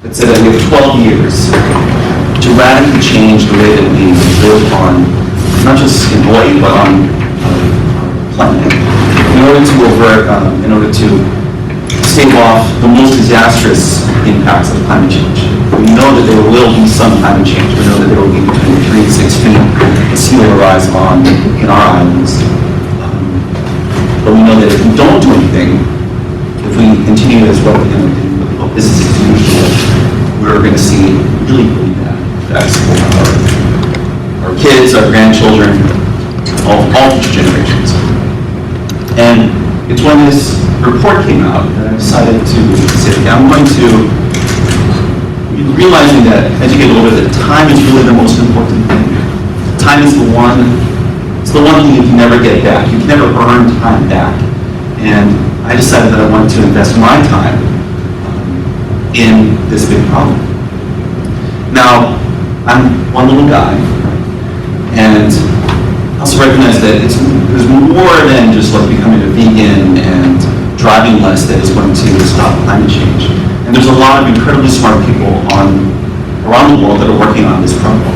It said that we have 12 years to radically change the way that we live on, not just in Hawaii, but on our planet, in order to stave off the most disastrous impacts of climate change. We know that there will be some climate change. We know that there will be between 3 and 6 feet of sea level rise in our islands. But we know that if we don't do anything, if we continue as well with business as usual, we're going to see really, really bad effects for our kids, our grandchildren, all future generations. And it's when this report came out that I decided to say, I'm going to, realizing that, educate a little bit, that time is really the most important thing. Time is it's the one thing you can never get back. You can never earn time back. And I decided that I wanted to invest my time in this big problem. Now, I'm one little guy, and I also recognize that there's more than just like becoming a vegan and driving less that is going to stop climate change. And there's a lot of incredibly smart people around the world that are working on this problem.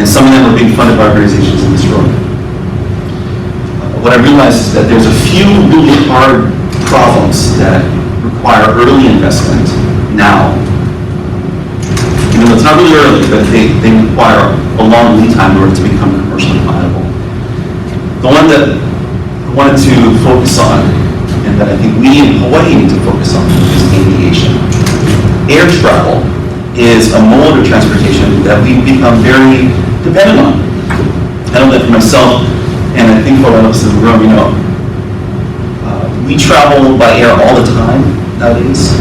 And some of them are being funded by organizations in this room. What I realized is that there's a few really hard problems that require early investment now. It's not really early, but they require a long lead time in order to become commercially viable. The one that I wanted to focus on, and that I think we in Hawaii need to focus on, is aviation. Air travel is a mode of transportation that we've become very dependent on. I know that for myself, and I think for all of us in the room, we travel by air all the time nowadays.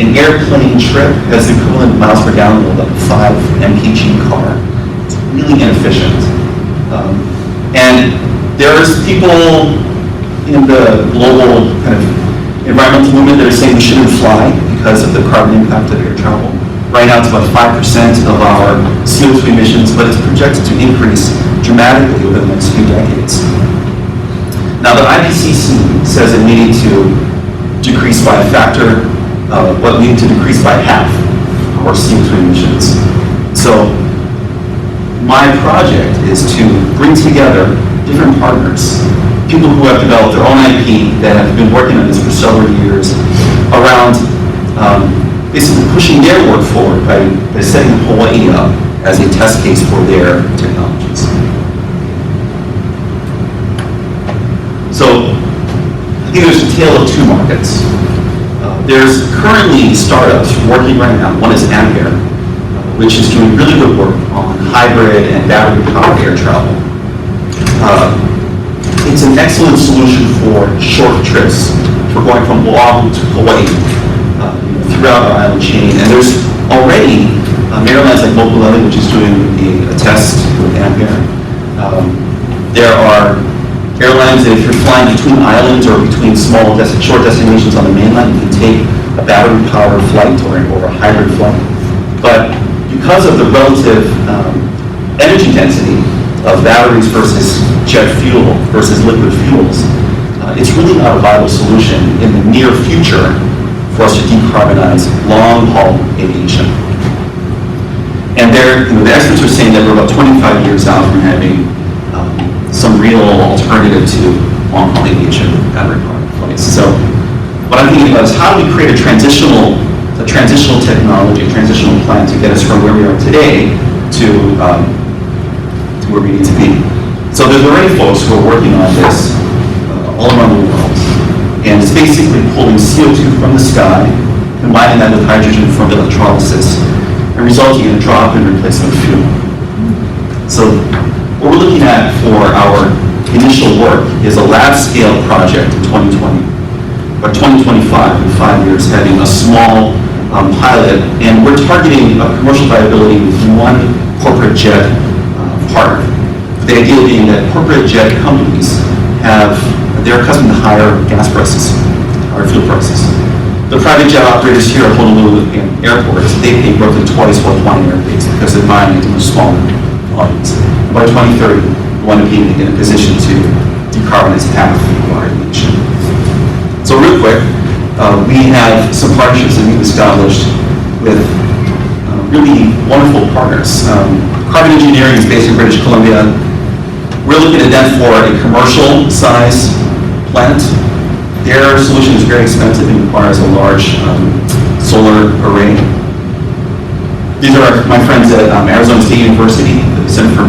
An airplane trip has the equivalent miles per gallon of like a 5 mpg car. It's really inefficient. And there's people in the global kind of environmental movement that are saying we shouldn't fly because of the carbon impact of air travel. Right now it's about 5% of our CO2 emissions, but it's projected to increase dramatically over the next few decades. Now the IPCC says that we need to decrease by a factor, we need to decrease by half our CO2 emissions. So my project is to bring together different partners, people who have developed their own IP that have been working on this for several years around basically pushing their work forward by setting Hawaii up as a test case for their technologies. So I think there's a tale of two markets. There's currently startups working right now. One is Ampere, which is doing really good work on hybrid and battery-powered air travel. It's an excellent solution for short trips, for going from Oahu to Hawaii, throughout our island chain. And there's already airlines like ʻIliʻili, which is doing a test with Ampere. There are airlines that if you're flying between islands or between short destinations on the mainland, you can take a battery-powered flight or a hybrid flight. But because of the relative energy density of batteries versus jet fuel versus liquid fuels, it's really not a viable solution in the near future for us to decarbonize long-haul aviation. And the experts are saying that we're about 25 years out from having some real alternative to long-haul aviation battery-powered flights. So what I'm thinking about is how do we create a transitional technology, a transitional plan to get us from where we are today to where we need to be. So there's already folks who are working on this all around the world. And it's basically pulling CO2 from the sky, combining that with hydrogen from electrolysis, and resulting in a drop-in replacement fuel. So what we're looking at for our initial work is a lab-scale project in 2020, or 2025, in 5 years, having a small pilot, and we're targeting a commercial viability with one corporate jet partner. The idea being that corporate jet companies they're accustomed to higher gas prices, higher fuel prices. The private jet operators here at Honolulu Airport, they pay roughly twice what Hawaiian Air pays because they're buying into much smaller volumes. By 2030, we want to be in a position to decarbonize half of our aviation. So real quick, we have some partnerships that we've established with really wonderful partners. Carbon Engineering is based in British Columbia. We're looking at them for a commercial size plant. Their solution is very expensive and requires a large solar array. These are my friends at Arizona State University, the Center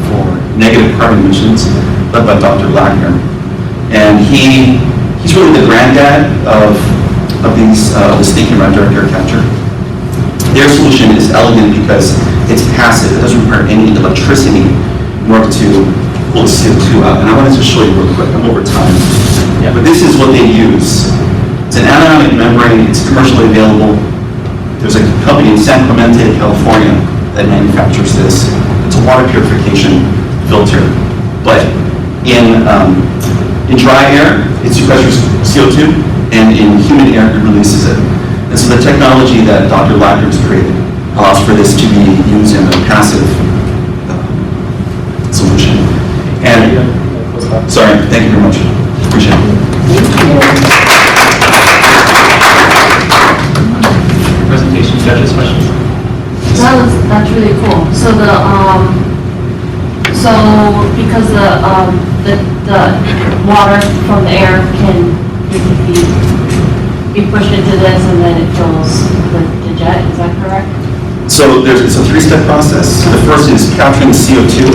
for Negative Carbon Emissions, led by Dr. Lackner. And he's really the granddad of this thinking around direct air capture. Their solution is elegant because it's passive. It doesn't require any electricity in order to pull the CO2 out. And I wanted to show you real quick. I'm over time. Yeah. But this is what they use. It's an anionic membrane. It's commercially available. There's a company in San Clemente, California, that manufactures this. It's a water purification filter. But in dry air, it sequesters CO2, and in humid air, it releases it. And so the technology that Dr. Lackner has created allows for this to be used in a passive solution. And, sorry, thank you very much. Appreciate it. Presentation, judges, questions? That's really cool. So because the water from the air can be pushed into this and then it fills the jet, is that correct? So it's a three-step process. So the first is capturing the CO2,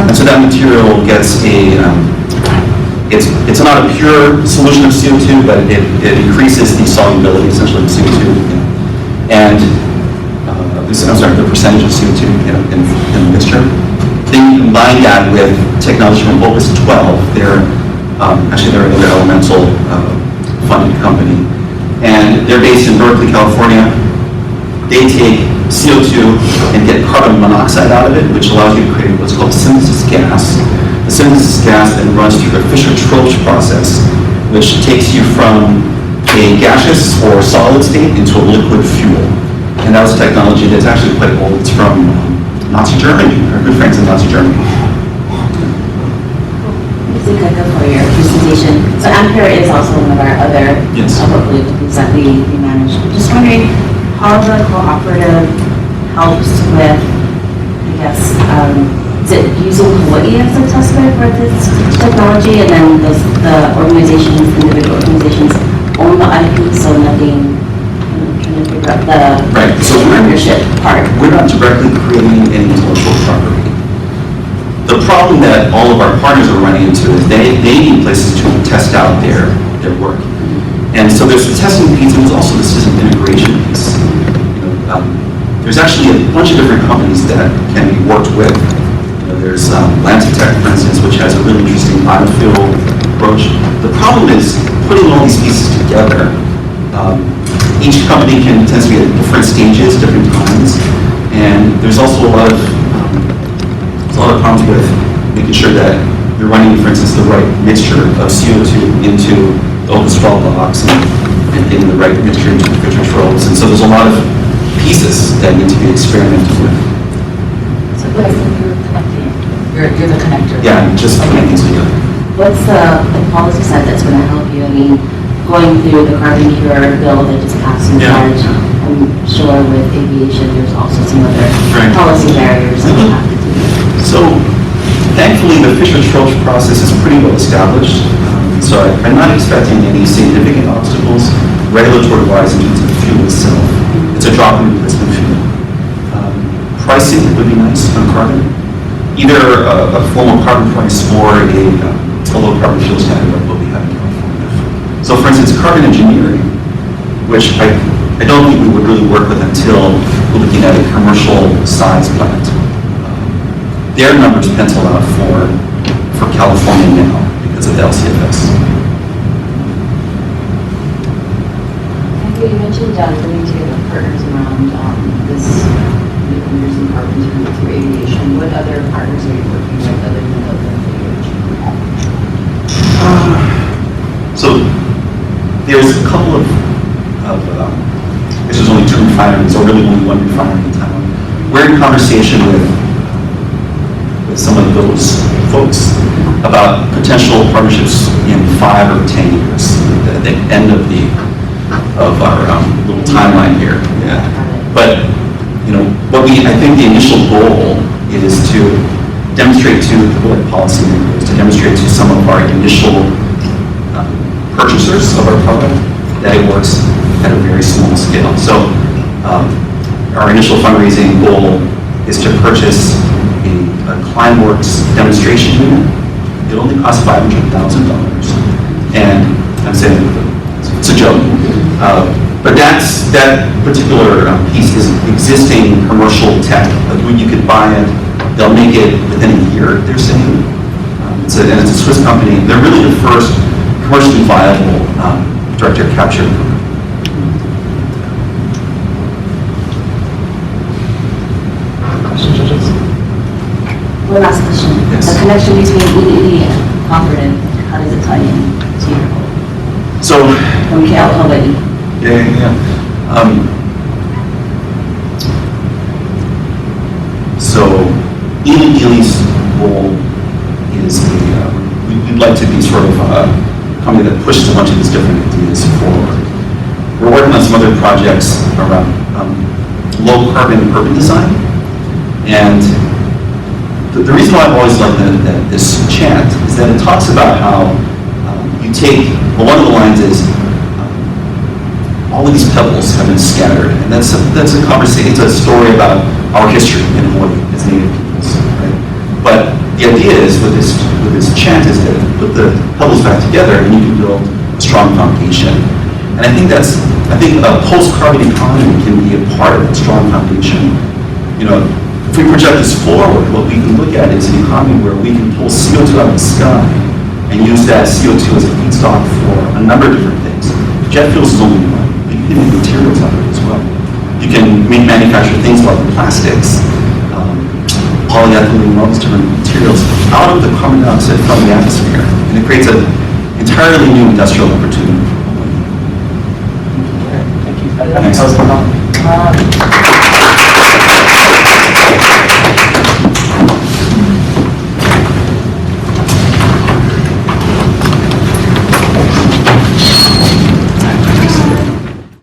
and so that material gets it's not a pure solution of CO2, but it increases the solubility, essentially, of CO2, and the percentage of CO2 in the mixture. Then you combine that with technology from Opus 12. They're another elemental funded company, and they're based in Berkeley, California. They take CO2 and get carbon monoxide out of it, which allows you to create what's called synthesis gas. The synthesis gas then runs through the Fischer-Tropsch process, which takes you from a gaseous or solid state into a liquid fuel. And that was technology that's actually quite old. It's from Nazi Germany, our good friends in Nazi Germany. For your presentation. So Ampere is also one of our other portfolio companies that we manage. Just wondering how the cooperative helps with, I guess, is it using Hawaii as a test bed for this technology, and then the organizations, individual organizations, own the IP, so nothing, trying to figure out the partnership part. We're not directly creating any intellectual property. The problem that all of our partners are running into is they need places to test out their work. And so there's the testing piece, and there's also the system integration piece. There's actually a bunch of different companies that can be worked with. There's Lancetech, for instance, which has a really interesting biofuel approach. The problem is putting all these pieces together. Each company tends to be at different stages, different times, and there's also a lot of problems with making sure that you're running, for instance, the right mixture of CO2 into the Opus 12 box and getting the right mixture into the Fischer-Tropsch. And so there's a lot of pieces that need to be experimented with. So what is you're connecting? You're the connector. Yeah, just connecting together. What's the policy side that's going to help you? I mean, going through the carbon pure bill that just passed in charge, I'm sure with aviation there's also some other policy barriers that you have to do. So, thankfully, the Fischer-Tropsch process is pretty well established. So I'm not expecting any significant obstacles regulatory-wise in terms of the fuel itself. It's a drop-in replacement fuel. Pricing would be nice on carbon. Either a formal carbon price or a low carbon fuel standard like what we have in California. So, for instance, Carbon Engineering, which I don't think we would really work with until we're looking at a commercial size plant. Their numbers pencil out for California now because of the LCFS. You mentioned bringing together partners around this using carbon through aviation. What other partners are you working with other than aviation? So there's a couple of this is only 2 refineries, or really only 1 refinery in town. We're in conversation with some of those folks about potential partnerships in 5 or 10 years, at the end of the of our little timeline here. Yeah. But, I think the initial goal is to demonstrate to the public policymakers, to demonstrate to some of our initial purchasers of our product that it works at a very small scale. So our initial fundraising goal is to purchase a Climeworks demonstration unit. It only costs $500,000. And I'm saying it's a joke. But that particular piece is existing commercial tech. Like when you could buy it, they'll make it within a year, they're saying. It's a Swiss company. They're really the first commercially viable direct air capture. One last question. Yes. The connection between ʻIliʻili and cooperative, how does it tie in to your goal? So, From Kilo Hōkū. yeah. So, ʻIliʻili's goal is we'd like to be sort of a company that pushes a bunch of these different ideas forward. We're working on some other projects around low carbon urban design, and the reason why I've always liked this chant is that it talks about how you take, well, one of the lines is, all of these pebbles have been scattered, and that's a conversation, it's a story about our history in Hawaii as Native peoples, right? But the idea is, with this chant, is that put the pebbles back together and you can build a strong foundation. And I think a post-carbon economy can be a part of that strong foundation. If we project this forward, what we can look at is an economy where we can pull CO2 out of the sky and use that CO2 as a feedstock for a number of different things. Jet fuels is only one, but you can make materials out of it as well. You can manufacture things like plastics, polyethylene, all these different materials out of the carbon dioxide from the atmosphere. And it creates an entirely new industrial opportunity. Thank you. Thanks.